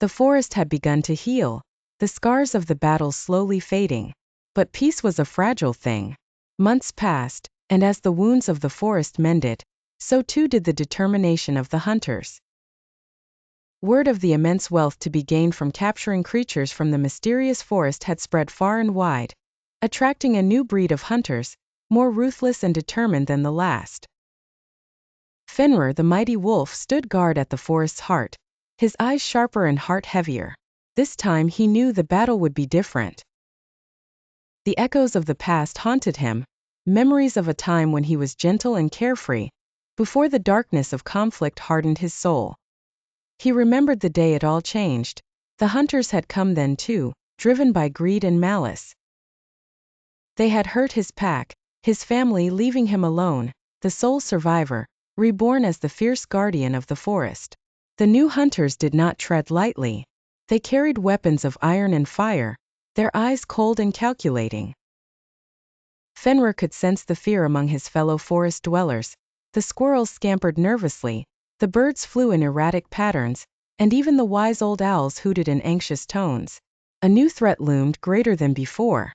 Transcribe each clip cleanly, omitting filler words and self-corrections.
The forest had begun to heal, the scars of the battle slowly fading. But peace was a fragile thing. Months passed, and as the wounds of the forest mended, so too did the determination of the hunters. Word of the immense wealth to be gained from capturing creatures from the mysterious forest had spread far and wide, attracting a new breed of hunters, more ruthless and determined than the last. Fenrir, the mighty wolf, stood guard at the forest's heart, his eyes sharper and heart heavier. This time he knew the battle would be different. The echoes of the past haunted him, memories of a time when he was gentle and carefree, before the darkness of conflict hardened his soul. He remembered the day it all changed. The hunters had come then too, driven by greed and malice. They had hurt his pack, his family, leaving him alone, the sole survivor, reborn as the fierce guardian of the forest. The new hunters did not tread lightly. They carried weapons of iron and fire, their eyes cold and calculating. Fenrir could sense the fear among his fellow forest dwellers. The squirrels scampered nervously, the birds flew in erratic patterns, and even the wise old owls hooted in anxious tones. A new threat loomed, greater than before.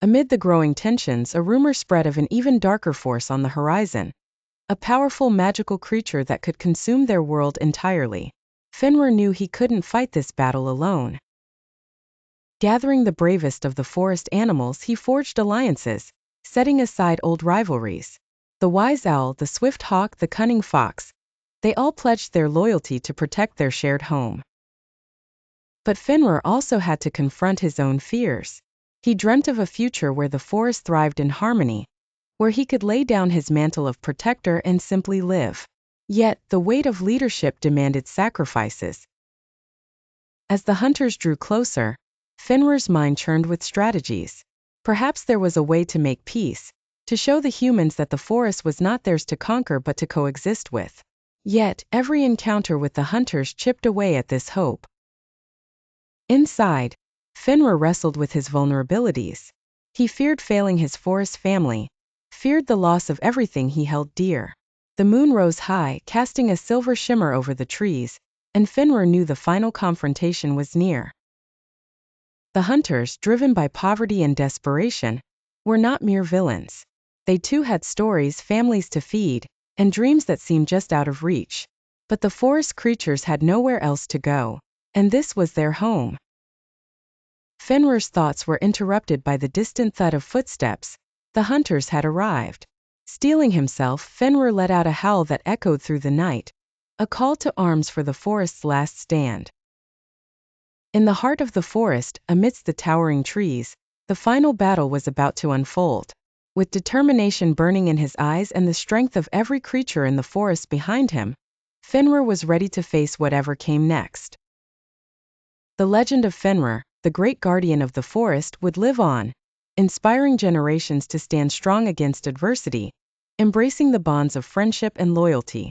Amid the growing tensions, a rumor spread of an even darker force on the horizon, a powerful magical creature that could consume their world entirely. Fenrir knew he couldn't fight this battle alone. Gathering the bravest of the forest animals, he forged alliances, setting aside old rivalries. The wise owl, the swift hawk, the cunning fox, they all pledged their loyalty to protect their shared home. But Fenrir also had to confront his own fears. He dreamt of a future where the forest thrived in harmony, where he could lay down his mantle of protector and simply live. Yet, the weight of leadership demanded sacrifices. As the hunters drew closer, Fenrir's mind churned with strategies. Perhaps there was a way to make peace, to show the humans that the forest was not theirs to conquer but to coexist with. Yet, every encounter with the hunters chipped away at this hope. Inside, Fenrir wrestled with his vulnerabilities. He feared failing his forest family, feared the loss of everything he held dear. The moon rose high, casting a silver shimmer over the trees, and Fenrir knew the final confrontation was near. The hunters, driven by poverty and desperation, were not mere villains. They too had stories, families to feed, and dreams that seemed just out of reach. But the forest creatures had nowhere else to go, and this was their home. Fenrir's thoughts were interrupted by the distant thud of footsteps. The hunters had arrived. Steeling himself, Fenrir let out a howl that echoed through the night, a call to arms for the forest's last stand. In the heart of the forest, amidst the towering trees, the final battle was about to unfold. With determination burning in his eyes and the strength of every creature in the forest behind him, Fenrir was ready to face whatever came next. The legend of Fenrir, the great guardian of the forest, would live on, inspiring generations to stand strong against adversity, embracing the bonds of friendship and loyalty.